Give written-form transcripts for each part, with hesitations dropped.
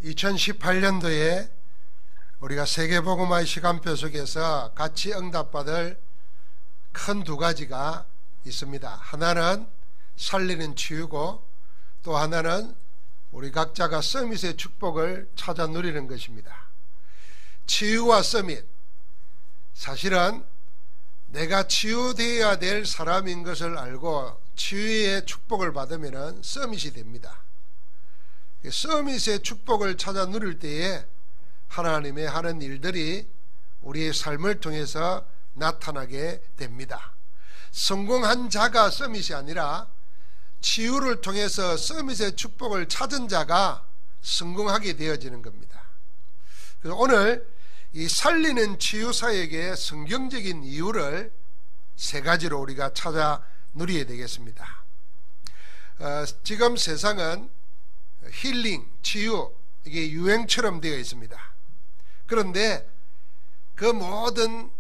2018년도에 우리가 세계복음화의 시간표 속에서 같이 응답받을 큰 두 가지가 있습니다. 하나는 살리는 치유고, 또 하나는 우리 각자가 서밋의 축복을 찾아 누리는 것입니다. 치유와 서밋, 사실은 내가 치유되어야 될 사람인 것을 알고 치유의 축복을 받으면 서밋이 됩니다. 서밋의 축복을 찾아 누릴 때에 하나님의 하는 일들이 우리의 삶을 통해서 나타나게 됩니다. 성공한 자가 서밋이 아니라 치유를 통해서 서밋의 축복을 찾은 자가 성공하게 되어지는 겁니다. 그래서 오늘 이 살리는 치유사역의 성경적인 이유를 세 가지로 우리가 찾아 누려야 되겠습니다. 지금 세상은 힐링, 치유, 이게 유행처럼 되어 있습니다. 그런데 그 모든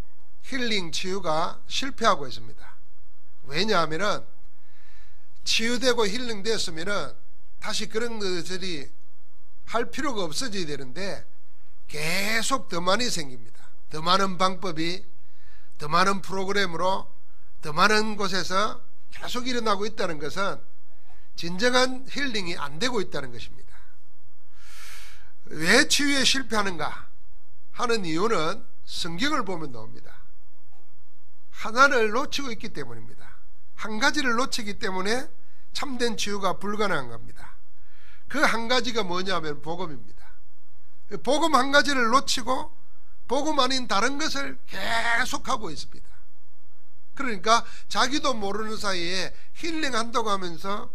힐링, 치유가 실패하고 있습니다. 왜냐하면 치유되고 힐링됐으면 다시 그런 것들이 할 필요가 없어져야 되는데 계속 더 많이 생깁니다. 더 많은 방법이, 더 많은 프로그램으로 더 많은 곳에서 계속 일어나고 있다는 것은 진정한 힐링이 안 되고 있다는 것입니다. 왜 치유에 실패하는가 하는 이유는 성경을 보면 나옵니다. 하나를 놓치고 있기 때문입니다. 한 가지를 놓치기 때문에 참된 치유가 불가능한 겁니다. 그 한 가지가 뭐냐면 복음입니다. 복음 한 가지를 놓치고 복음 아닌 다른 것을 계속하고 있습니다. 그러니까 자기도 모르는 사이에 힐링한다고 하면서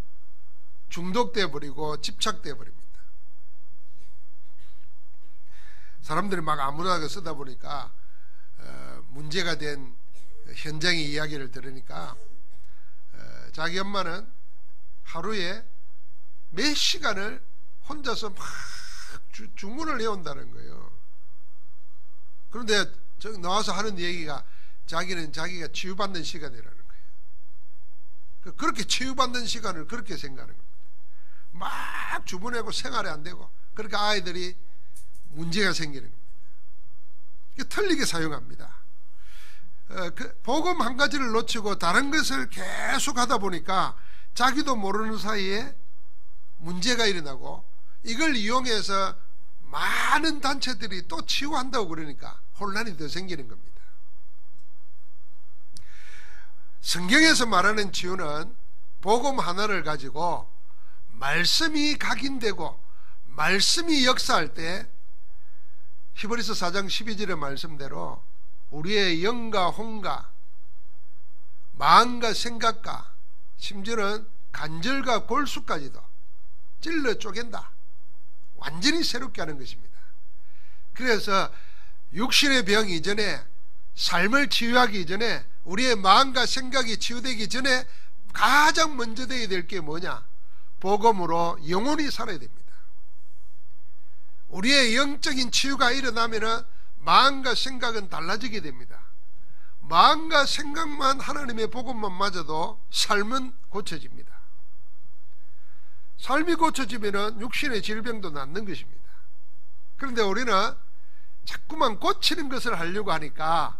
중독돼 버리고 집착돼 버립니다. 사람들이 막 아무나 쓰다 보니까 문제가 된 현장의 이야기를 들으니까 자기 엄마는 하루에 몇 시간을 혼자서 막 주문을 해온다는 거예요. 그런데 나와서 하는 얘기가 자기는 자기가 치유받는 시간이라는 거예요. 그렇게 치유받는 시간을 그렇게 생각하는 겁니다. 막 주문하고 생활이 안 되고, 그러니까 아이들이 문제가 생기는 겁니다. 틀리게 사용합니다. 복음 한 가지를 놓치고 다른 것을 계속 하다 보니까 자기도 모르는 사이에 문제가 일어나고, 이걸 이용해서 많은 단체들이 또 치유한다고 그러니까 혼란이 더 생기는 겁니다. 성경에서 말하는 치유는 복음 하나를 가지고 말씀이 각인되고 말씀이 역사할 때, 히브리서 4장 12절의 말씀대로 우리의 영과 혼과 마음과 생각과 심지어는 관절과 골수까지도 찔러 쪼갠다. 완전히 새롭게 하는 것입니다. 그래서 육신의 병 이전에, 삶을 치유하기 이전에, 우리의 마음과 생각이 치유되기 전에 가장 먼저 되어야 될 게 뭐냐? 복음으로 영혼이 살아야 됩니다. 우리의 영적인 치유가 일어나면 마음과 생각은 달라지게 됩니다. 마음과 생각만 하나님의 복음만 맞아도 삶은 고쳐집니다. 삶이 고쳐지면 육신의 질병도 낫는 것입니다. 그런데 우리는 자꾸만 고치는 것을 하려고 하니까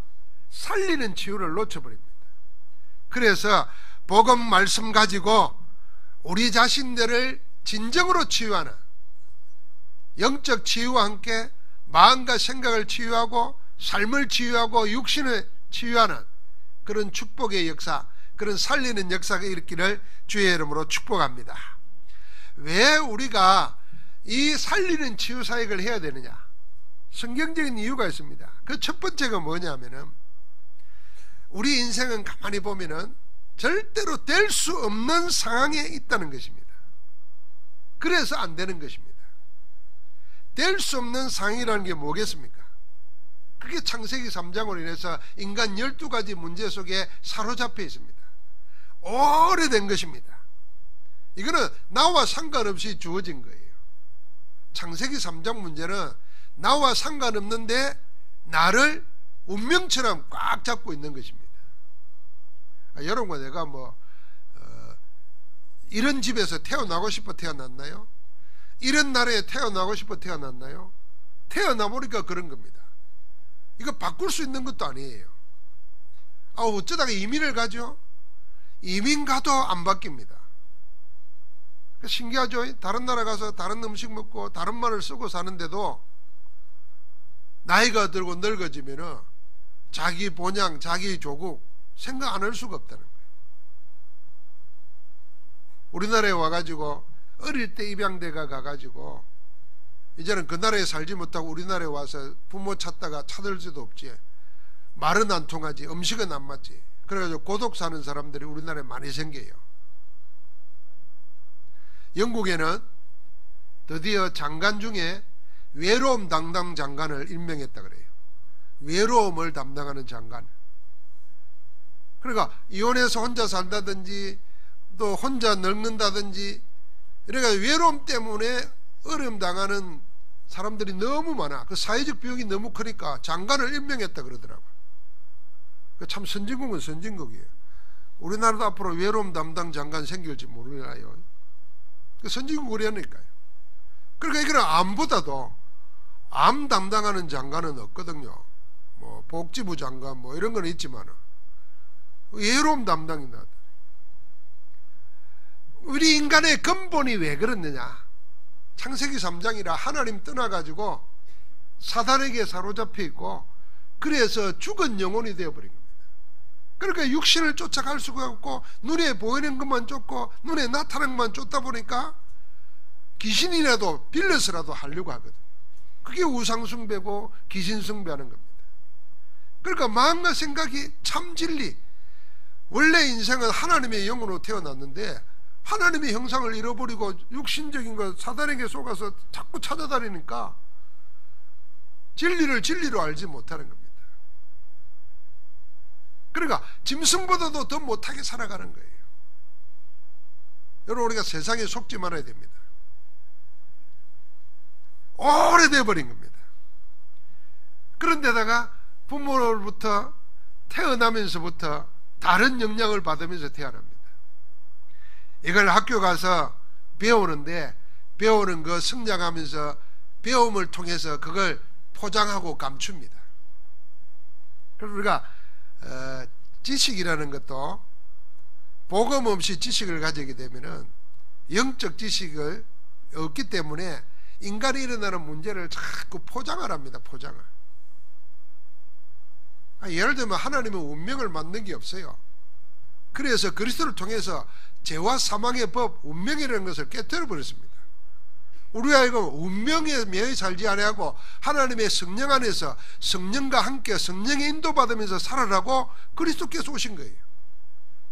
살리는 치유를 놓쳐버립니다. 그래서 복음 말씀 가지고 우리 자신들을 진정으로 치유하는, 영적 치유와 함께 마음과 생각을 치유하고 삶을 치유하고 육신을 치유하는 그런 축복의 역사, 그런 살리는 역사가 일으키기를 주의 이름으로 축복합니다. 왜 우리가 이 살리는 치유 사역을 해야 되느냐? 성경적인 이유가 있습니다. 그 첫 번째가 뭐냐면은, 우리 인생은 가만히 보면은 절대로 될 수 없는 상황에 있다는 것입니다. 그래서 안 되는 것입니다. 될 수 없는 상황이라는 게 뭐겠습니까? 그게 창세기 3장으로 인해서 인간 12가지 문제 속에 사로잡혀 있습니다. 오래된 것입니다. 이거는 나와 상관없이 주어진 거예요. 창세기 3장 문제는 나와 상관없는데 나를 운명처럼 꽉 잡고 있는 것입니다. 여러분과 내가 이런 집에서 태어나고 싶어 태어났나요? 이런 나라에 태어나고 싶어 태어났나요? 태어나 보니까 그런 겁니다. 이거 바꿀 수 있는 것도 아니에요. 어쩌다가 이민을 가죠? 이민 가도 안 바뀝니다. 신기하죠? 다른 나라 가서 다른 음식 먹고 다른 말을 쓰고 사는데도 나이가 들고 늙어지면은 자기 본향, 자기 조국 생각 안 할 수가 없다는 거예요. 우리나라에 와가지고 어릴 때 입양대가 가가지고 이제는 그 나라에 살지 못하고 우리나라에 와서 부모 찾다가 찾을 수도 없지. 말은 안 통하지, 음식은 안 맞지. 그래가지고 고독 사는 사람들이 우리나라에 많이 생겨요. 영국에는 드디어 장관 중에 외로움 담당 장관을 임명했다 그래요. 외로움을 담당하는 장관. 그러니까 이혼해서 혼자 산다든지 또 혼자 늙는다든지, 그러니까 외로움 때문에 어려움 당하는 사람들이 너무 많아. 그 사회적 비용이 너무 크니까 장관을 임명했다 그러더라고요. 참 선진국은 선진국이에요. 우리나라도 앞으로 외로움 담당 장관 생길지 모르나요? 선진국이라니까요. 그러니까 이거는 암보다도 암 담당하는 장관은 없거든요. 뭐 복지부 장관 뭐 이런 건 있지만 외로움 담당이다. 우리 인간의 근본이 왜 그렇느냐? 창세기 3장이라 하나님 떠나가지고 사단에게 사로잡혀 있고 그래서 죽은 영혼이 되어버린 겁니다. 그러니까 육신을 쫓아갈 수가 없고 눈에 보이는 것만 쫓고 눈에 나타나는 것만 쫓다 보니까 귀신이라도 빌려서라도 하려고 하거든. 그게 우상숭배고 귀신숭배하는 겁니다. 그러니까 마음과 생각이 참 진리. 원래 인생은 하나님의 영으로 태어났는데 하나님의 형상을 잃어버리고 육신적인 것 사단에게 속아서 자꾸 찾아다니니까 진리를 진리로 알지 못하는 겁니다. 그러니까 짐승보다도 더 못하게 살아가는 거예요. 여러분, 우리가 세상에 속지 말아야 됩니다. 오래돼 버린 겁니다. 그런데다가 부모로부터 태어나면서부터 다른 영향을 받으면서 태어납니다. 이걸 학교 가서 배우는데 배우는 거 성장하면서 배움을 통해서 그걸 포장하고 감춥니다. 그래서 우리가 지식이라는 것도 복음 없이 지식을 가지게 되면은 영적 지식을 없기 때문에 인간이 일어나는 문제를 자꾸 포장을 합니다. 포장을. 예를 들면 하나님은 운명을 만든 게 없어요. 그래서 그리스도를 통해서 죄와 사망의 법, 운명이라는 것을 깨뜨려 버렸습니다. 우리가 이거 운명에 매여 살지 아니하고 하나님의 성령 안에서 성령과 함께 성령의 인도받으면서 살아라고 그리스도께서 오신 거예요.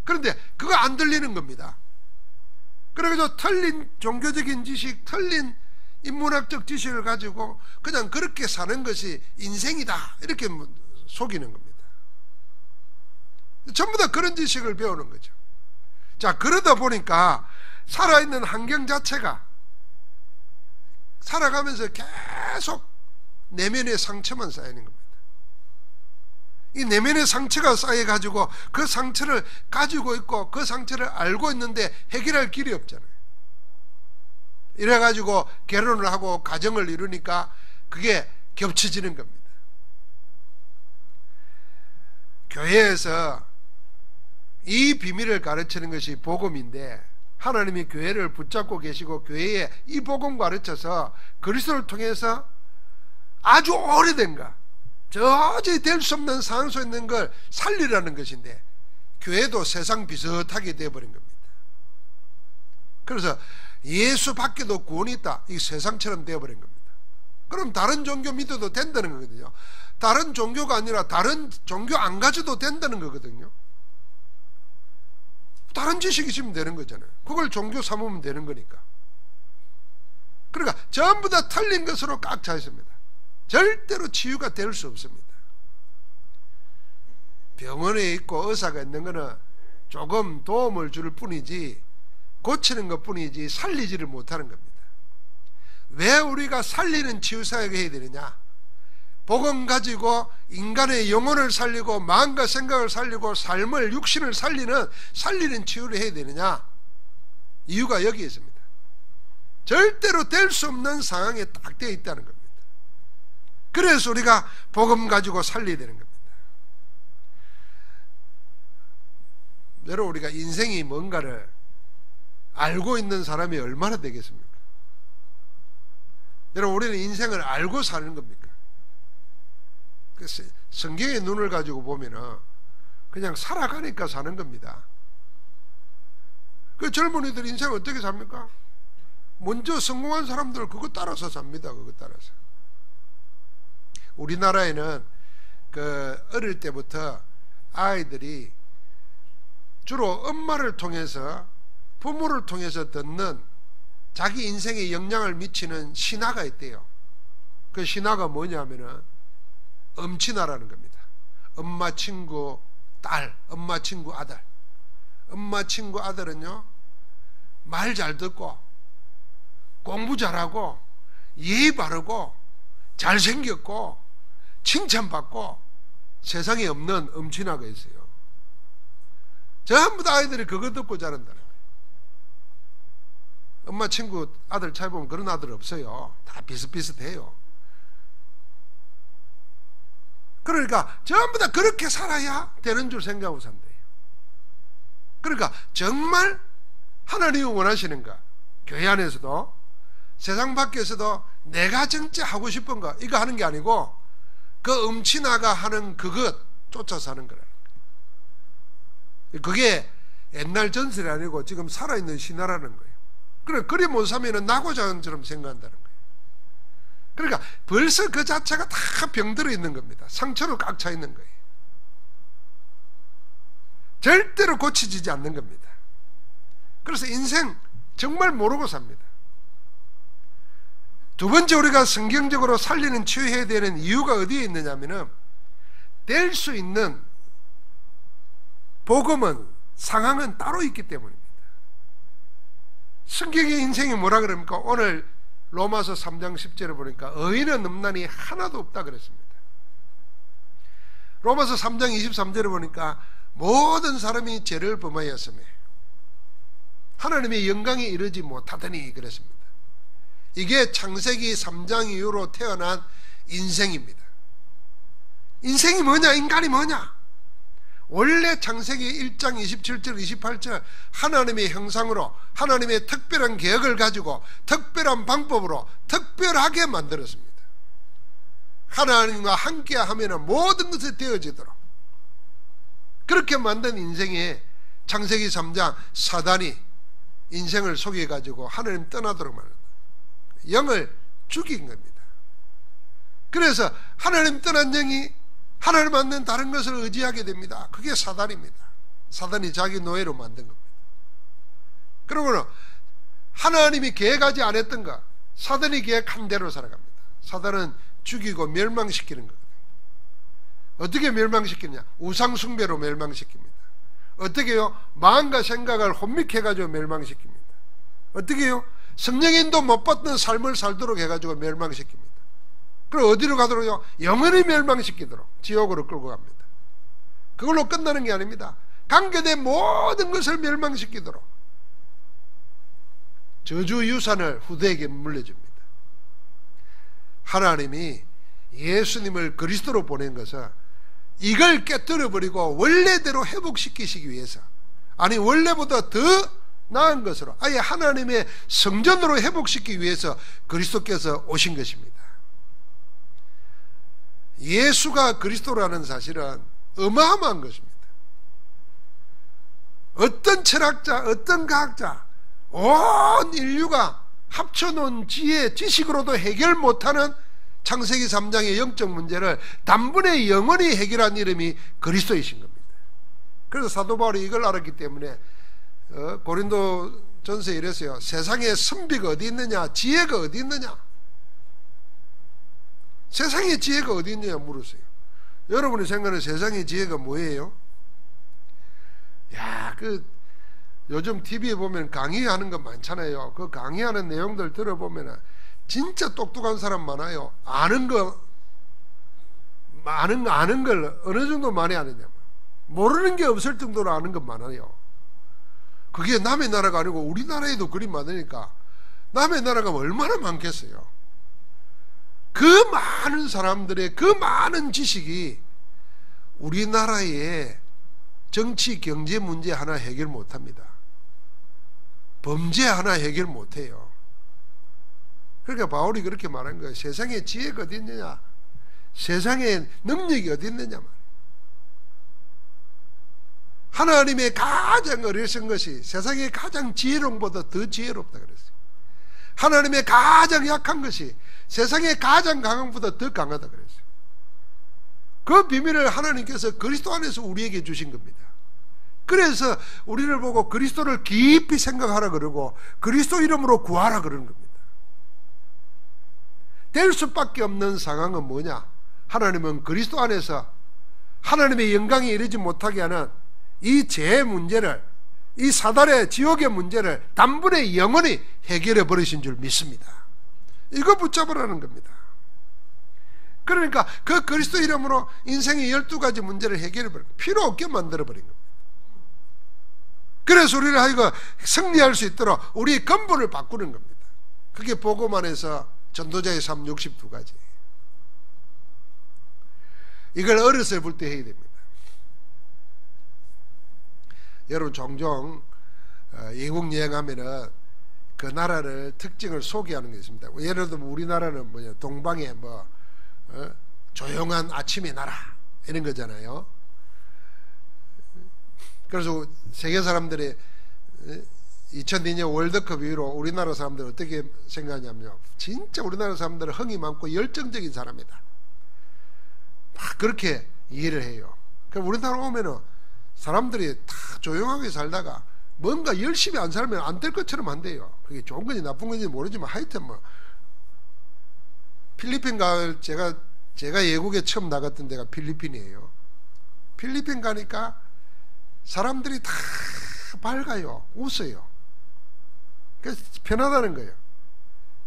그런데 그거 안 들리는 겁니다. 그래서 틀린 종교적인 지식, 틀린 인문학적 지식을 가지고 그냥 그렇게 사는 것이 인생이다 이렇게 속이는 겁니다. 전부 다 그런 지식을 배우는 거죠. 자, 그러다 보니까 살아있는 환경 자체가 살아가면서 계속 내면의 상처만 쌓이는 겁니다. 이 내면의 상처가 쌓여가지고 그 상처를 가지고 있고 그 상처를 알고 있는데 해결할 길이 없잖아요. 이래가지고 결혼을 하고 가정을 이루니까 그게 겹쳐지는 겁니다. 교회에서 이 비밀을 가르치는 것이 복음인데 하나님이 교회를 붙잡고 계시고 교회에 이 복음 가르쳐서 그리스도를 통해서 아주 오래된 것, 도저히 될 수 없는 상황 속에 있는 걸 살리라는 것인데 교회도 세상 비슷하게 되어버린 겁니다. 그래서 예수 밖에도 구원이 있다, 이 세상처럼 되어버린 겁니다. 그럼 다른 종교 믿어도 된다는 거거든요. 다른 종교가 아니라 다른 종교 안 가져도 된다는 거거든요. 다른 지식이 있으면 되는 거잖아요. 그걸 종교 삼으면 되는 거니까. 그러니까 전부 다 틀린 것으로 꽉 차 있습니다. 절대로 치유가 될 수 없습니다. 병원에 있고 의사가 있는 거는 조금 도움을 줄 뿐이지 고치는 것 뿐이지 살리지를 못하는 겁니다. 왜 우리가 살리는 치유사역을 해야 되느냐? 복음 가지고 인간의 영혼을 살리고 마음과 생각을 살리고 삶을, 육신을 살리는 치유를 해야 되느냐? 이유가 여기에 있습니다. 절대로 될 수 없는 상황에 딱 되어 있다는 겁니다. 그래서 우리가 복음 가지고 살려야 되는 겁니다. 여러분, 우리가 인생이 뭔가를 알고 있는 사람이 얼마나 되겠습니까? 여러분, 우리는 인생을 알고 사는 겁니까? 성경의 눈을 가지고 보면은 그냥 살아가니까 사는 겁니다. 그 젊은이들 인생 어떻게 삽니까? 먼저 성공한 사람들 그거 따라서 삽니다. 그거 따라서. 우리나라에는 어릴 때부터 아이들이 주로 엄마를 통해서, 부모를 통해서 듣는 자기 인생에 영향을 미치는 신화가 있대요. 그 신화가 뭐냐면은 엄친아라는 겁니다. 엄마 친구 딸, 엄마 친구 아들. 엄마 친구 아들은요, 말 잘 듣고 공부 잘하고 예의 바르고 잘생겼고 칭찬받고 세상에 없는 엄친아가 있어요. 전부 다 아이들이 그거 듣고 자란다는 거예요. 엄마 친구 아들 찾아보면 그런 아들 없어요. 다 비슷비슷해요. 그러니까 전부 다 그렇게 살아야 되는 줄 생각하고 산대요. 그러니까 정말 하나님이 원하시는가, 교회 안에서도 세상 밖에서도 내가 진짜 하고 싶은 거 이거 하는 게 아니고 그 엄친아가 하는 그것 쫓아 사는 거라는 거예요. 그게 옛날 전설이 아니고 지금 살아있는 신화라는 거예요. 그리 못 사면은 나고자처럼 생각한다는 거예요. 그러니까 벌써 그 자체가 다 병들어 있는 겁니다. 상처로 꽉 차 있는 거예요. 절대로 고쳐지지 않는 겁니다. 그래서 인생 정말 모르고 삽니다. 두 번째, 우리가 성경적으로 살리는 치유해야 되는 이유가 어디에 있느냐면은 될 수 있는 복음은, 상황은 따로 있기 때문입니다. 성경의 인생이 뭐라 그럽니까? 오늘 로마서 3장 10절에 보니까 의인은 없나니 하나도 없다 그랬습니다. 로마서 3장 23절에 보니까 모든 사람이 죄를 범하였으며 하나님의 영광에 이르지 못하더니 그랬습니다. 이게 창세기 3장 이후로 태어난 인생입니다. 인생이 뭐냐? 인간이 뭐냐? 원래 창세기 1장 27절 28절 하나님의 형상으로 하나님의 특별한 계획을 가지고 특별한 방법으로 특별하게 만들었습니다. 하나님과 함께 하면 모든 것이 되어지도록 그렇게 만든 인생에 창세기 3장 사단이 인생을 속여가지고 하나님 떠나도록 만든다. 영을 죽인 겁니다. 그래서 하나님 떠난 영이 하나님 만든 다른 것을 의지하게 됩니다. 그게 사단입니다. 사단이 자기 노예로 만든 겁니다. 그러고는 하나님이 계획하지 않았던 것, 사단이 계획한 대로 살아갑니다. 사단은 죽이고 멸망시키는 거거든요. 어떻게 멸망시키느냐? 우상숭배로 멸망시킵니다. 어떻게 해요? 마음과 생각을 혼미해가지고 멸망시킵니다. 어떻게 해요? 성령인도 못 받는 삶을 살도록 해가지고 멸망시킵니다. 그럼 어디로 가도록요? 영원히 멸망시키도록 지옥으로 끌고 갑니다. 그걸로 끝나는 게 아닙니다. 관계된 모든 것을 멸망시키도록 저주 유산을 후대에게 물려줍니다. 하나님이 예수님을 그리스도로 보낸 것은 이걸 깨뜨려버리고 원래대로 회복시키시기 위해서, 아니 원래보다 더 나은 것으로 아예 하나님의 성전으로 회복시키기 위해서 그리스도께서 오신 것입니다. 예수가 그리스도라는 사실은 어마어마한 것입니다. 어떤 철학자, 어떤 과학자, 온 인류가 합쳐놓은 지혜, 지식으로도 해결 못하는 창세기 3장의 영적 문제를 단번에 영원히 해결한 이름이 그리스도이신 겁니다. 그래서 사도 바울이 이걸 알았기 때문에 고린도 전서에 이랬어요. 세상에 선비가 어디 있느냐, 지혜가 어디 있느냐, 세상의 지혜가 어디 있느냐 물었어요. 여러분이 생각하는 세상의 지혜가 뭐예요? 야, 요즘 TV에 보면 강의하는 거 많잖아요. 그 강의하는 내용들 들어보면 진짜 똑똑한 사람 많아요. 아는 걸 어느 정도 많이 아느냐, 모르는 게 없을 정도로 아는 것 많아요. 그게 남의 나라가 아니고 우리나라에도 그리 많으니까 남의 나라가 얼마나 많겠어요. 그 많은 사람들의 그 많은 지식이 우리나라의 정치 경제 문제 하나 해결 못합니다. 범죄 하나 해결 못해요. 그러니까 바울이 그렇게 말한 거예요. 세상에 지혜가 어디 있느냐, 세상에 능력이 어디 있느냐 말이에요. 하나님의 가장 어리석은 것이 세상의 가장 지혜로운 것보다 더 지혜롭다 그랬어요. 하나님의 가장 약한 것이 세상의 가장 강한 것보다 더 강하다 그랬어요. 그 비밀을 하나님께서 그리스도 안에서 우리에게 주신 겁니다. 그래서 우리를 보고 그리스도를 깊이 생각하라 그러고 그리스도 이름으로 구하라 그러는 겁니다. 될 수밖에 없는 상황은 뭐냐? 하나님은 그리스도 안에서 하나님의 영광에 이르지 못하게 하는 이 죄의 문제를, 이 사단의 지옥의 문제를 단번에 영원히 해결해 버리신 줄 믿습니다. 이거 붙잡으라는 겁니다. 그러니까 그 그리스도 이름으로 인생의 12가지 문제를 해결해 버린 거예요. 필요 없게 만들어 버린 겁니다. 그래서 우리를 하여금 승리할 수 있도록 우리의 근본을 바꾸는 겁니다. 그게 복음 안에서 전도자의 삶 62가지. 이걸 어렸을 때 해야 됩니다. 여러분 종종 외국 여행하면은 그 나라를 특징을 소개하는 게 있습니다. 예를 들면 우리나라는 뭐냐, 동방의 조용한 아침의 나라 이런 거잖아요. 그래서 세계 사람들이 2002년 월드컵 이후로 우리나라 사람들 어떻게 생각하냐면요, 진짜 우리나라 사람들은 흥이 많고 열정적인 사람이다, 막 그렇게 이해를 해요. 그럼 우리나라 오면은 사람들이 다 조용하게 살다가 뭔가 열심히 안 살면 안 될 것처럼 한대요. 그게 좋은 건지 나쁜 건지 모르지만 하여튼 뭐 필리핀 가을 제가 외국에 처음 나갔던 데가 필리핀이에요. 필리핀 가니까 사람들이 다 밝아요, 웃어요. 그래서 편하다는 거예요.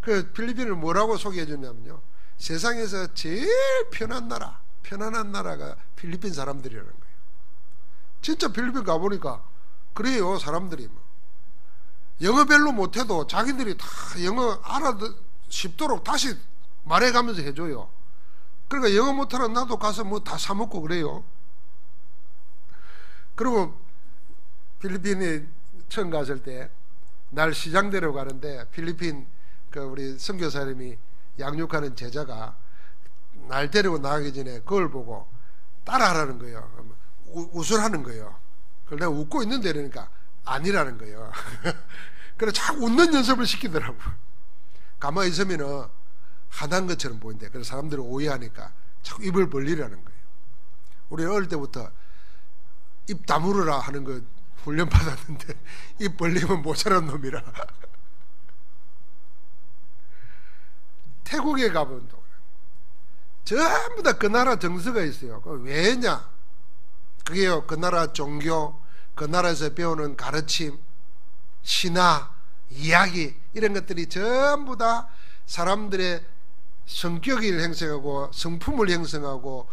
그 필리핀을 뭐라고 소개해 주냐면요, 세상에서 제일 편안한 나라가 필리핀 사람들이라는 거예요. 진짜 필리핀 가보니까 그래요. 사람들이 뭐 영어 별로 못해도 자기들이 다 영어 쉽도록 다시 말해가면서 해줘요. 그러니까 영어 못하는 나도 가서 뭐 다 사먹고 그래요. 그리고 필리핀에 처음 갔을 때 날 시장 데려가는데 필리핀 그 우리 선교사님이 양육하는 제자가 날 데리고 나가기 전에 그걸 보고 따라하라는 거예요. 웃으라는 거예요. 그걸 내가 웃고 있는데 이러니까 아니라는 거예요. 그래서 자꾸 웃는 연습을 시키더라고요. 가만히 있으면은 하나인 것처럼 보인대. 그래서 사람들이 오해하니까 자꾸 입을 벌리라는 거예요. 우리 어릴 때부터 입 다물으라 하는 거 훈련 받았는데 입 벌리면 모자란 놈이라. 태국에 가면 전부 다 그 나라 정서가 있어요. 왜냐? 그게요, 그 나라 종교, 그 나라에서 배우는 가르침, 신화, 이야기 이런 것들이 전부 다 사람들의 성격을 형성하고 성품을 형성하고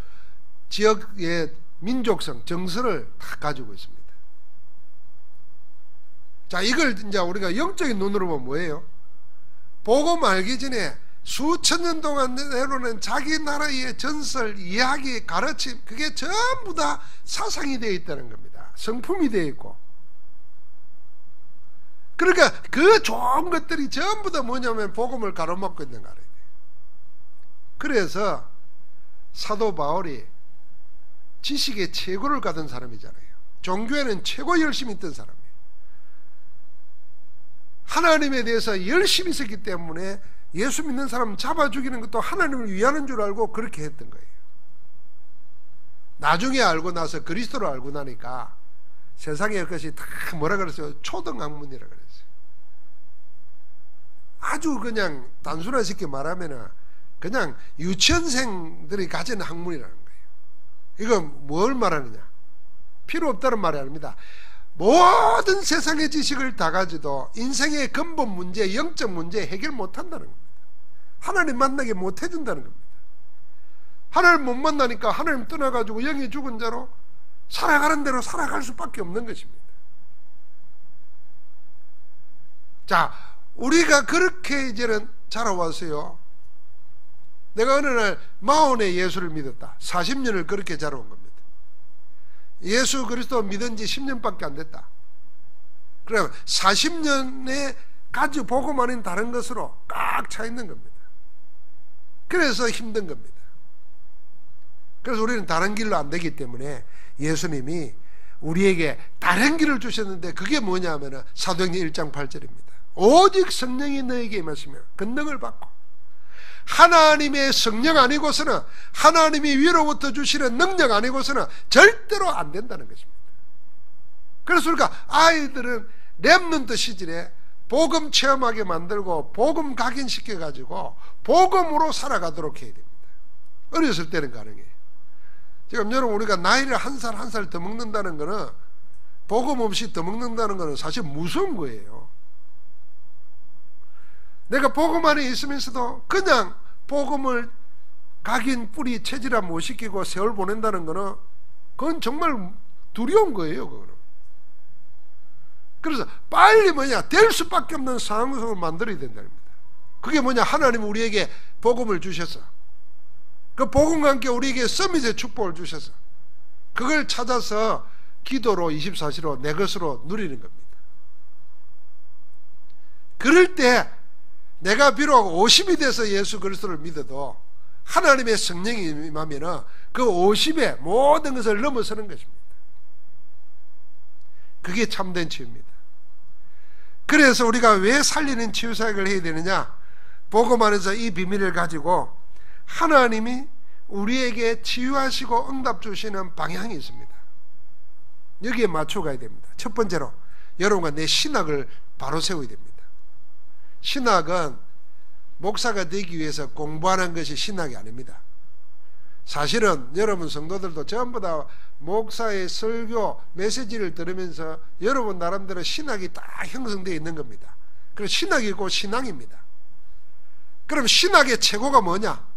지역의 민족성, 정서를 다 가지고 있습니다. 자, 이걸 이제 우리가 영적인 눈으로 보면 뭐예요? 복음 알기 전에 수천 년 동안 내려오는 자기 나라의 전설, 이야기, 가르침, 그게 전부 다 사상이 되어 있다는 겁니다. 성품이 되어 있고. 그러니까 그 좋은 것들이 전부 다 뭐냐면 복음을 가로막고 있는 거 알아야 돼요. 그래서 사도 바울이 지식의 최고를 가던 사람이잖아요. 종교에는 최고 열심히 있던 사람이에요. 하나님에 대해서 열심히 있었기 때문에 예수 믿는 사람 잡아 죽이는 것도 하나님을 위하는 줄 알고 그렇게 했던 거예요. 나중에 알고 나서 그리스도를 알고 나니까 세상의 것이 다 뭐라 그랬어요? 초등학문이라 그랬어요. 아주 그냥 단순화시켜 말하면은 그냥 유치원생들이 가진 학문이라는 거예요. 이건 뭘 말하느냐? 필요 없다는 말이 아닙니다. 모든 세상의 지식을 다 가지도 인생의 근본 문제, 영적 문제 해결 못한다는 겁니다. 하나님 만나게 못해준다는 겁니다. 하나님 못 만나니까 하나님 떠나가지고 영이 죽은 자로 살아가는 대로 살아갈 수밖에 없는 것입니다. 자, 우리가 그렇게 이제는 자라왔어요. 내가 어느 날 마흔에 예수를 믿었다. 40년을 그렇게 자라온 겁니다. 예수 그리스도 믿은 지 10년밖에 안 됐다. 그럼 40년에 가지고 복음 아닌 다른 것으로 꽉 차 있는 겁니다. 그래서 힘든 겁니다. 그래서 우리는 다른 길로 안 되기 때문에 예수님이 우리에게 다른 길을 주셨는데, 그게 뭐냐 하면 사도행전 1장 8절입니다. 오직 성령이 너에게 임하시면 권능을 받고, 하나님의 성령 아니고서는, 하나님이 위로부터 주시는 능력 아니고서는 절대로 안 된다는 것입니다. 그래서 우리가 아이들은 렘넌트 시절에 복음 체험하게 만들고 복음 각인시켜 가지고 복음으로 살아가도록 해야 됩니다. 어렸을 때는 가능해요. 지금 여러분, 우리가 나이를 한 살 한 살 더 먹는다는 거는, 복음 없이 더 먹는다는 거는 사실 무서운 거예요. 내가 복음 안에 있으면서도 그냥 복음을 각인 뿌리 체질화 못 시키고 세월 보낸다는 거는, 그건 정말 두려운 거예요. 그거는. 그래서 빨리 될 수밖에 없는 상황 속을 만들어야 된다는 겁니다. 그게 하나님은 우리에게 복음을 주셔서, 그 복음과 함께 우리에게 서밋의 축복을 주셔서 그걸 찾아서 기도로 24시로 내 것으로 누리는 겁니다. 그럴 때 내가 비록 50이 돼서 예수 그리스도를 믿어도 하나님의 성령이 임하면은 그 50의 모든 것을 넘어서는 것입니다. 그게 참된 치유입니다. 그래서 우리가 왜 살리는 치유사역을 해야 되느냐? 복음 안에서 이 비밀을 가지고 하나님이 우리에게 치유하시고 응답 주시는 방향이 있습니다. 여기에 맞춰 가야 됩니다. 첫 번째로 여러분과 내 신학을 바로 세워야 됩니다. 신학은 목사가 되기 위해서 공부하는 것이 신학이 아닙니다. 사실은 여러분 성도들도 전부 다 목사의 설교 메시지를 들으면서 여러분 나름대로 신학이 다 형성되어 있는 겁니다. 그래서 신학이 곧 신앙입니다. 그럼 신학의 최고가 뭐냐?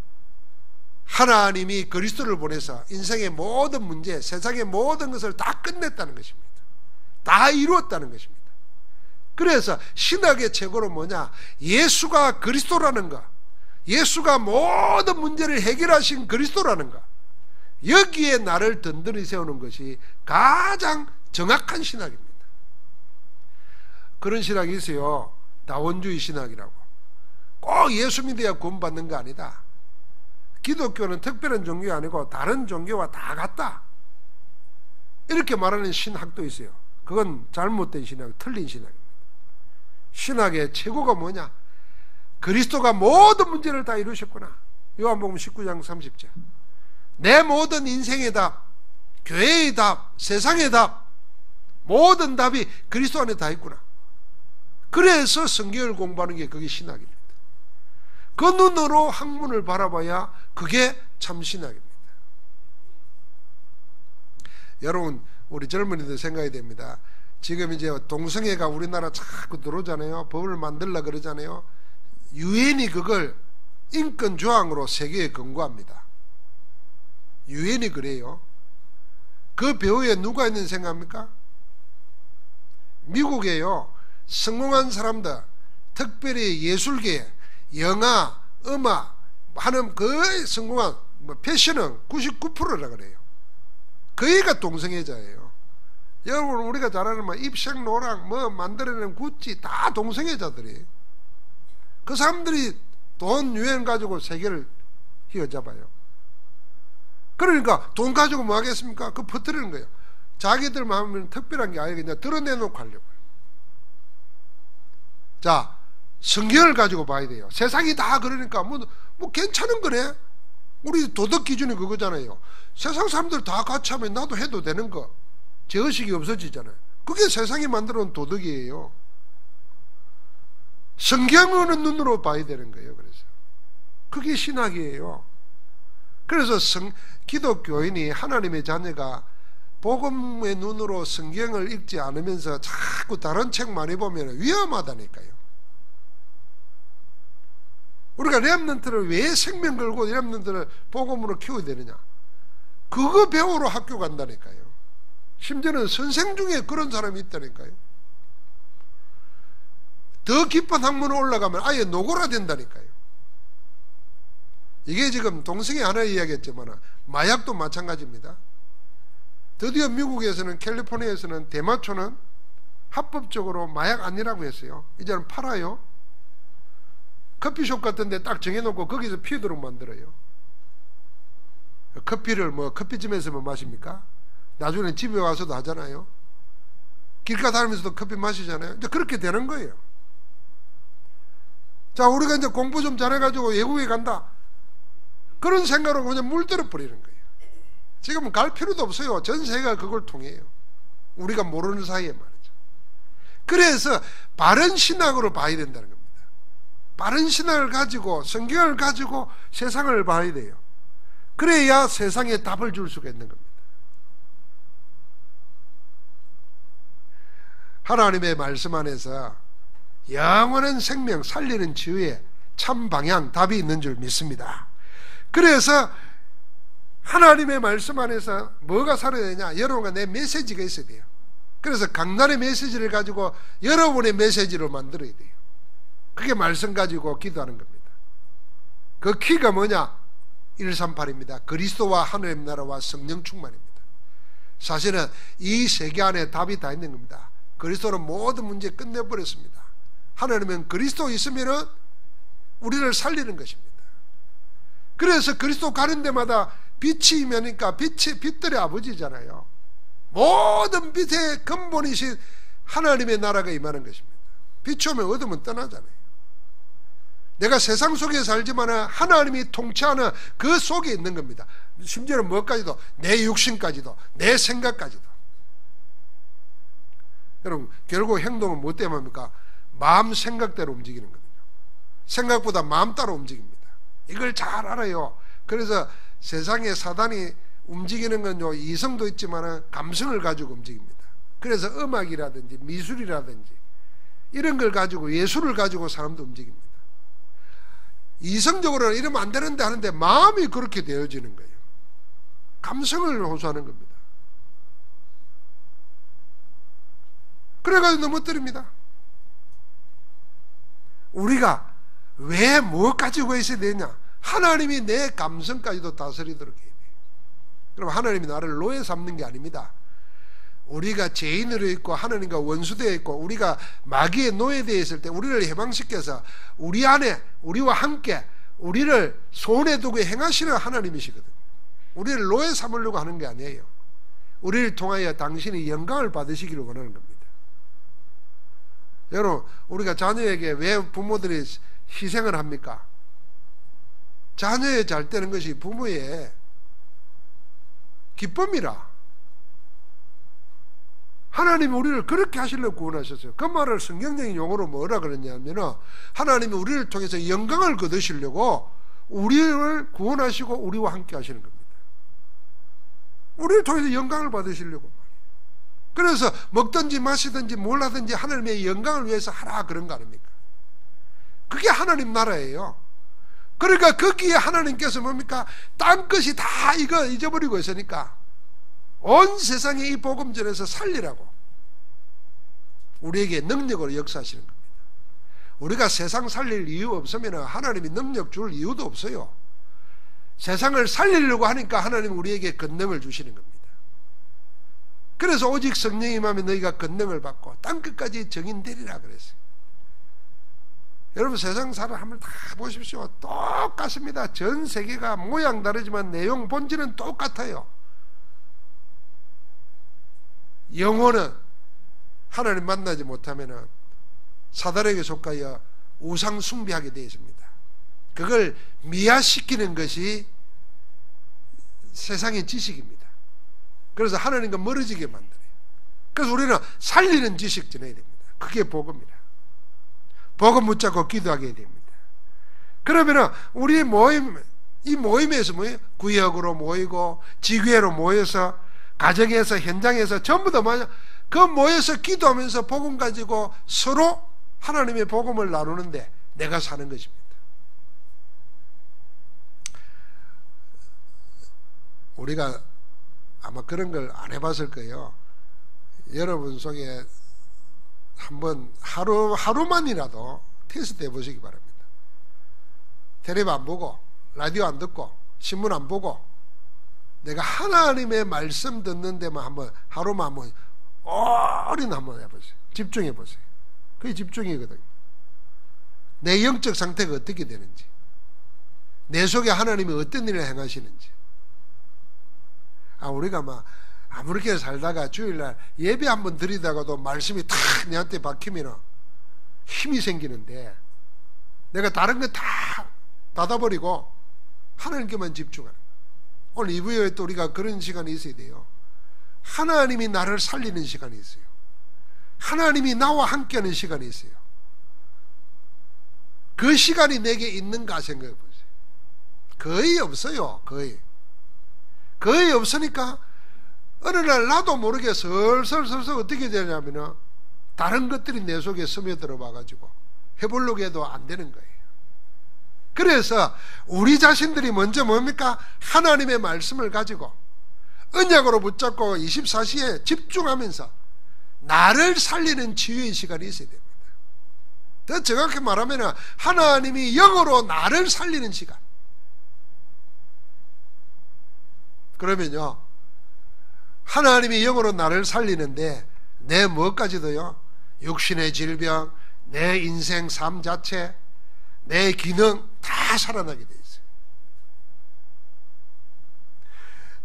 하나님이 그리스도를 보내서 인생의 모든 문제, 세상의 모든 것을 다 끝냈다는 것입니다. 다 이루었다는 것입니다. 그래서 신학의 최고는 뭐냐? 예수가 그리스도라는 것, 예수가 모든 문제를 해결하신 그리스도라는 것, 여기에 나를 든든히 세우는 것이 가장 정확한 신학입니다. 그런 신학이 있어요. 다원주의 신학이라고. 꼭 예수 믿어야 구원받는 거 아니다. 기독교는 특별한 종교가 아니고 다른 종교와 다 같다, 이렇게 말하는 신학도 있어요. 그건 잘못된 신학, 틀린 신학입니다. 신학의 최고가 뭐냐? 그리스도가 모든 문제를 다 이루셨구나. 요한복음 19장 30절. 내 모든 인생의 답, 교회의 답, 세상의 답, 모든 답이 그리스도 안에 다 있구나. 그래서 성경을 공부하는 게 그게 신학입니다. 그 눈으로 학문을 바라봐야 그게 참 신학입니다. 여러분, 우리 젊은이들 생각이 됩니다. 지금 이제 동성애가 우리나라 자꾸 들어오잖아요. 법을 만들려고 그러잖아요. 유엔이 그걸 인권 조항으로 세계에 권고합니다. 유엔이 그래요. 그 배후에 누가 있는 생각합니까? 미국에요, 성공한 사람들, 특별히 예술계, 영화, 음악 하는 거의 성공한 패션은 99%라 그래요. 거의가 동성애자예요. 여러분, 우리가 잘 아는 입생 노랑 만들어내는 구찌 다 동성애자들이에요. 그 사람들이 돈 유행 가지고 세계를 휘어잡아요. 그러니까 돈 가지고 뭐 하겠습니까? 그거 퍼뜨리는 거예요. 자기들 마음은 특별한 게 아니고 그냥 드러내놓고 하려고요. 자, 성경을 가지고 봐야 돼요. 세상이 다 그러니까 뭐 괜찮은 거네. 우리 도덕 기준이 그거잖아요. 세상 사람들 다 같이 하면 나도 해도 되는 거, 제의식이 없어지잖아요. 그게 세상이 만들어 놓은 도덕이에요. 성경을 오는 눈으로 봐야 되는 거예요. 그래서 그게 신학이에요. 그래서 기독교인이, 하나님의 자녀가 복음의 눈으로 성경을 읽지 않으면서 자꾸 다른 책 많이 보면 위험하다니까요. 우리가 렘넌트를 왜 생명 걸고 렘넌트를 복음으로 키워야 되느냐? 그거 배우러 학교 간다니까요. 심지어는 선생 중에 그런 사람이 있다니까요. 더 깊은 학문에 올라가면 아예 노골화된다니까요. 이게 지금 동성애 하나 이야기했지만 마약도 마찬가지입니다. 드디어 미국에서는, 캘리포니아에서는 대마초는 합법적으로 마약 아니라고 했어요. 이제는 팔아요. 커피숍 같은 데 딱 정해놓고 거기서 피우도록 만들어요. 커피를 커피집에서만 마십니까? 나중에 집에 와서도 하잖아요. 길가 다니면서도 커피 마시잖아요. 이제 그렇게 되는 거예요. 자, 우리가 이제 공부 좀 잘해가지고 외국에 간다, 그런 생각으로 그냥 물들어 버리는 거예요. 지금은 갈 필요도 없어요. 전 세계가 그걸 통해요. 우리가 모르는 사이에 말이죠. 그래서 바른 신학으로 봐야 된다는 겁니다. 바른 신학을 가지고, 성경을 가지고 세상을 봐야 돼요. 그래야 세상에 답을 줄 수가 있는 겁니다. 하나님의 말씀 안에서 영원한 생명, 살리는 치유에 참 방향, 답이 있는 줄 믿습니다. 그래서 하나님의 말씀 안에서 뭐가 살아야 되냐? 여러분과 내 메시지가 있어야 돼요. 그래서 강단의 메시지를 가지고 여러분의 메시지로 만들어야 돼요. 그게 말씀 가지고 기도하는 겁니다. 그 키가 뭐냐? 138입니다. 그리스도와 하나님 나라와 성령 충만입니다. 사실은 이 세계 안에 답이 다 있는 겁니다. 그리스도는 모든 문제 끝내버렸습니다. 하나님은 그리스도 있으면 우리를 살리는 것입니다. 그래서 그리스도 가는 데마다 빛이 임하니까 빛들의 아버지잖아요. 모든 빛의 근본이신 하나님의 나라가 임하는 것입니다. 빛이 오면 어둠은 떠나잖아요. 내가 세상 속에 살지만 하나님이 통치하는 그 속에 있는 겁니다. 심지어는 뭐까지도, 내 육신까지도, 내 생각까지도. 여러분, 결국 행동은 뭐 때문입니까? 마음 생각대로 움직이는 거거든요. 생각보다 마음 따라 움직입니다. 이걸 잘 알아요. 그래서 세상에 사단이 움직이는 건 이성도 있지만 감성을 가지고 움직입니다. 그래서 음악이라든지 미술이라든지 이런 걸 가지고, 예술을 가지고 사람도 움직입니다. 이성적으로는 이러면 안 되는데 하는데 마음이 그렇게 되어지는 거예요. 감성을 호소하는 겁니다. 그래가지고 넘어뜨립니다. 우리가 왜 뭐 가지고 있어야 되냐? 하나님이 내 감성까지도 다스리도록 해야 돼요. 그럼 하나님이 나를 노예 삼는 게 아닙니다. 우리가 죄인으로 있고 하나님과 원수되어 있고 우리가 마귀의 노예되어 있을 때 우리를 해방시켜서 우리 안에 우리와 함께 우리를 손에 두고 행하시는 하나님이시거든요. 우리를 노예 삼으려고 하는 게 아니에요. 우리를 통하여 당신이 영광을 받으시기를 원하는 겁니다. 여러분, 우리가 자녀에게 왜 부모들이 희생을 합니까? 자녀의 잘 되는 것이 부모의 기쁨이라. 하나님이 우리를 그렇게 하시려고 구원하셨어요. 그 말을 성경적인 용어로 뭐라 그러냐면, 하나님이 우리를 통해서 영광을 거두시려고 우리를 구원하시고 우리와 함께 하시는 겁니다. 우리를 통해서 영광을 받으시려고. 그래서 먹든지 마시든지 뭘 하든지 하나님의 영광을 위해서 하라, 그런 거 아닙니까? 그게 하나님 나라예요. 그러니까 거기에 하나님께서 뭡니까? 땅끝이 다 이거 잊어버리고 있으니까 온 세상에 이 복음 전해서 살리라고 우리에게 능력으로 역사하시는 겁니다. 우리가 세상 살릴 이유 없으면 하나님이 능력 줄 이유도 없어요. 세상을 살리려고 하니까 하나님은 우리에게 권능을 주시는 겁니다. 그래서 오직 성령이 임하면 너희가 권능을 받고 땅끝까지 정인되리라 그랬어요. 여러분, 세상 사람 한번 다 보십시오. 똑같습니다. 전 세계가 모양 다르지만 내용 본질은 똑같아요. 영혼은 하나님 만나지 못하면 사단에게 속하여 우상 숭배하게 되어 있습니다. 그걸 미화시키는 것이 세상의 지식입니다. 그래서 하나님과 멀어지게 만들어요. 그래서 우리는 살리는 지식 전해야 됩니다. 그게 복음이라. 복음 붙잡고 기도하게 됩니다. 그러면 우리 모임, 이 모임에서 뭐예요? 구역으로 모이고 지교회로 모여서 가정에서 현장에서 전부 다 그 모여서 기도하면서 복음 가지고 서로 하나님의 복음을 나누는데 내가 사는 것입니다. 우리가 아마 그런 걸 안 해봤을 거예요. 여러분 속에 한번 하루만이라도 테스트 해보시기 바랍니다. 텔레비 안 보고 라디오 안 듣고 신문 안 보고 내가 하나님의 말씀 듣는 데만 한번 하루만 한번 오랜 한번 해보세요. 집중해 보세요. 그게 집중이거든요. 내 영적 상태가 어떻게 되는지, 내 속에 하나님이 어떤 일을 행하시는지. 우리가 막 아무렇게 살다가 주일날 예배 한번 드리다가도 말씀이 탁 내한테 박히면 힘이 생기는데, 내가 다른 거 다 닫아버리고 하나님께만 집중하는 거예요. 오늘 2부에 또 우리가 그런 시간이 있어야 돼요. 하나님이 나를 살리는 시간이 있어요. 하나님이 나와 함께하는 시간이 있어요. 그 시간이 내게 있는가 생각해 보세요. 거의 없어요. 거의 없으니까 어느 날 나도 모르게 슬슬 어떻게 되냐면 다른 것들이 내 속에 스며들어 와가지고 해보려고 해도 안 되는 거예요. 그래서 우리 자신들이 먼저 뭡니까? 하나님의 말씀을 가지고 언약으로 붙잡고 24시에 집중하면서 나를 살리는 치유의 시간이 있어야 됩니다. 더 정확히 말하면 하나님이 영으로 나를 살리는 시간. 그러면요, 하나님이 영으로 나를 살리는데 내 무엇까지도요, 육신의 질병, 내 인생 삶 자체, 내 기능 다 살아나게 돼 있어요.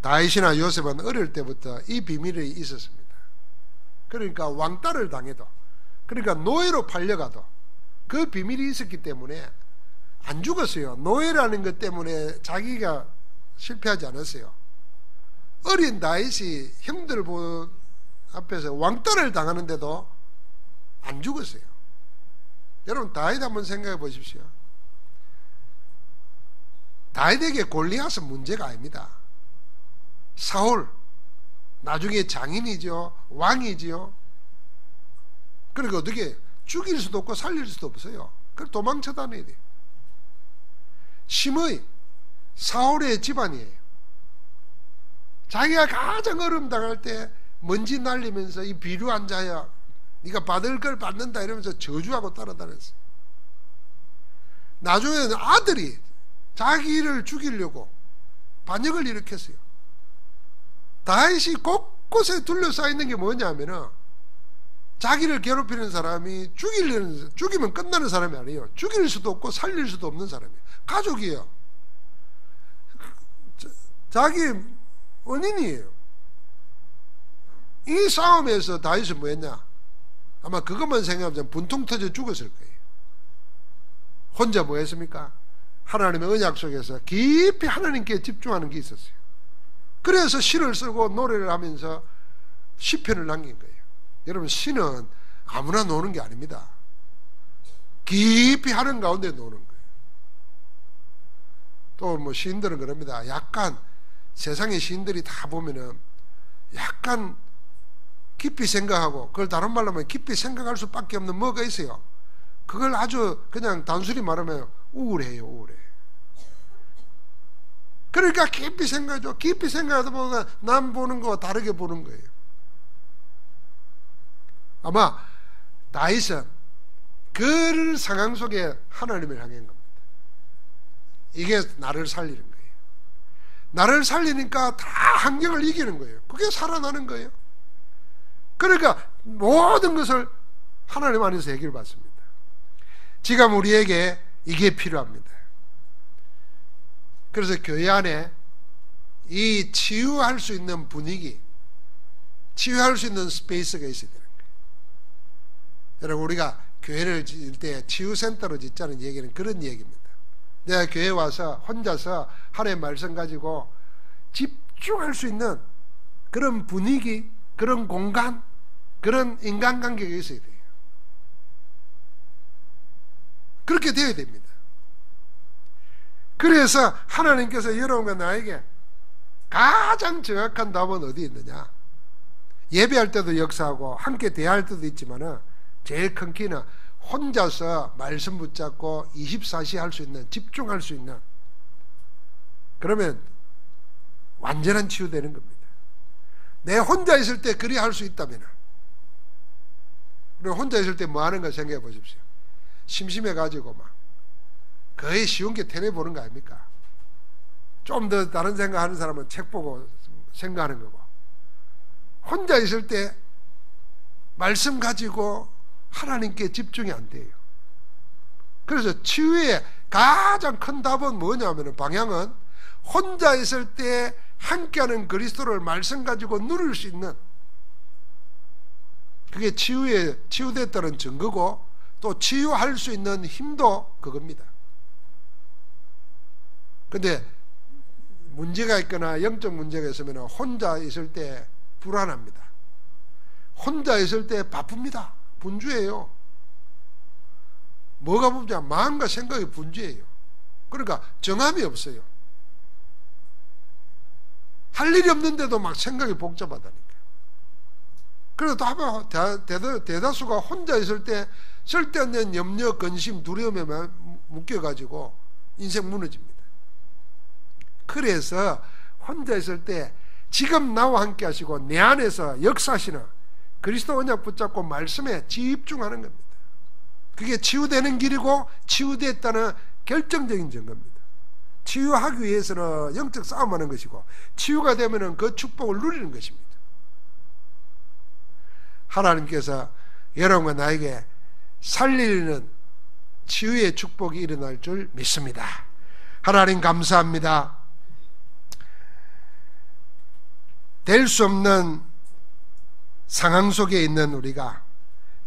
다윗이나 요셉은 어릴 때부터 이 비밀이 있었습니다. 그러니까 왕따를 당해도, 그러니까 노예로 팔려가도 그 비밀이 있었기 때문에 안 죽었어요. 노예라는 것 때문에 자기가 실패하지 않았어요. 어린 다윗이 형들 앞에서 왕따를 당하는데도 안 죽었어요. 여러분, 다윗 한번 생각해 보십시오. 다윗에게 골리앗은 문제가 아닙니다. 사울, 나중에 장인이죠, 왕이지요. 그러니까 어떻게 죽일 수도 없고 살릴 수도 없어요. 그걸 도망쳐 다녀야 돼요. 심의, 사울의 집안이에요. 자기가 가장 어려움 당할 때 먼지 날리면서 이 비루 앉아야 네가 받을 걸 받는다 이러면서 저주하고 따라다녔어요. 나중에는 아들이 자기를 죽이려고 반역을 일으켰어요. 다윗이 곳곳에 둘러싸여 있는 게 뭐냐면은 자기를 괴롭히는 사람이 죽이면 끝나는 사람이 아니에요. 죽일 수도 없고 살릴 수도 없는 사람이에요. 가족이에요. 자기 원인이에요. 이 싸움에서 다윗은 뭐 했냐? 아마 그것만 생각하면 분통 터져 죽었을 거예요. 혼자 뭐 했습니까? 하나님의 언약 속에서 깊이 하나님께 집중하는 게 있었어요. 그래서 시를 쓰고 노래를 하면서 시편을 남긴 거예요. 여러분, 시는 아무나 노는 게 아닙니다. 깊이 하는 가운데 노는 거예요. 또 뭐 시인들은 그럽니다. 약간 세상의 시인들이 다 보면은 약간 깊이 생각하고, 그걸 다른 말로 하면 깊이 생각할 수밖에 없는 뭐가 있어요. 그걸 아주 그냥 단순히 말하면 우울해요. 우울해. 그러니까 깊이 생각하죠. 깊이 생각하다 보면 남 보는 거와 다르게 보는 거예요. 아마 다윗은 그 상황 속에 하나님을 향한 겁니다. 이게 나를 살리는 거예요. 나를 살리니까 다 환경을 이기는 거예요. 그게 살아나는 거예요. 그러니까 모든 것을 하나님 안에서 해결받습니다. 지금 우리에게 이게 필요합니다. 그래서 교회 안에 이 치유할 수 있는 분위기, 치유할 수 있는 스페이스가 있어야 되는 거예요. 여러분, 우리가 교회를 지을 때 치유센터로 짓자는 얘기는 그런 얘기입니다. 내가 교회에 와서 혼자서 하나님의 말씀 가지고 집중할 수 있는 그런 분위기, 그런 공간, 그런 인간관계가 있어야 돼요. 그렇게 되어야 됩니다. 그래서 하나님께서 여러분과 나에게 가장 정확한 답은 어디에 있느냐? 예배할 때도 역사하고 함께 대화할 때도 있지만 제일 큰 키는 혼자서 말씀 붙잡고 24시 할 수 있는, 집중할 수 있는, 그러면 완전한 치유되는 겁니다. 내 혼자 있을 때 그리 할 수 있다면 우리가 혼자 있을 때 뭐 하는가 생각해 보십시오. 심심해가지고 막 거의 쉬운 게 테레비 보는 거 아닙니까? 좀 더 다른 생각하는 사람은 책 보고 생각하는 거고, 혼자 있을 때 말씀 가지고 하나님께 집중이 안 돼요. 그래서 치유의 가장 큰 답은 뭐냐면, 방향은 혼자 있을 때 함께하는 그리스도를 말씀 가지고 누릴 수 있는, 그게 치유됐다는 증거고, 또 치유할 수 있는 힘도 그겁니다. 근데 문제가 있거나 영적 문제가 있으면 혼자 있을 때 불안합니다. 혼자 있을 때 바쁩니다. 분주해요. 뭐가 분주냐? 마음과 생각이 분주해요. 그러니까 정함이 없어요. 할 일이 없는데도 막 생각이 복잡하다니까요. 그래서 대다수가 혼자 있을 때 쓸데없는 염려, 근심, 두려움에만 묶여가지고 인생 무너집니다. 그래서 혼자 있을 때 지금 나와 함께 하시고 내 안에서 역사하시는 그리스도 언약 붙잡고 말씀에 집중하는 겁니다. 그게 치유되는 길이고 치유됐다는 결정적인 증거입니다. 치유하기 위해서는 영적 싸움하는 것이고, 치유가 되면 그 축복을 누리는 것입니다. 하나님께서 여러분과 나에게 살리는 치유의 축복이 일어날 줄 믿습니다. 하나님 감사합니다. 될 수 없는 상황 속에 있는 우리가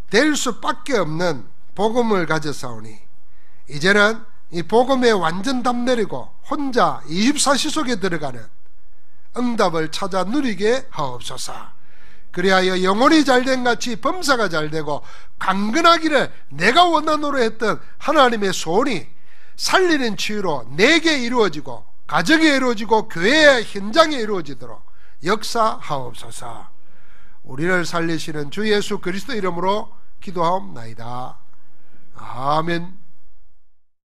될 수밖에 없는 복음을 가졌사오니, 이제는 이 복음에 완전 답 내리고 혼자 24시 속에 들어가는 응답을 찾아 누리게 하옵소서. 그리하여 영혼이 잘된 같이 범사가 잘되고 강건하기를 내가 원하노로 했던 하나님의 소원이 살리는 치유로 내게 이루어지고 가정에 이루어지고 교회의 현장에 이루어지도록 역사하옵소서. 우리를 살리시는 주 예수 그리스도 이름으로 기도하옵나이다. 아멘.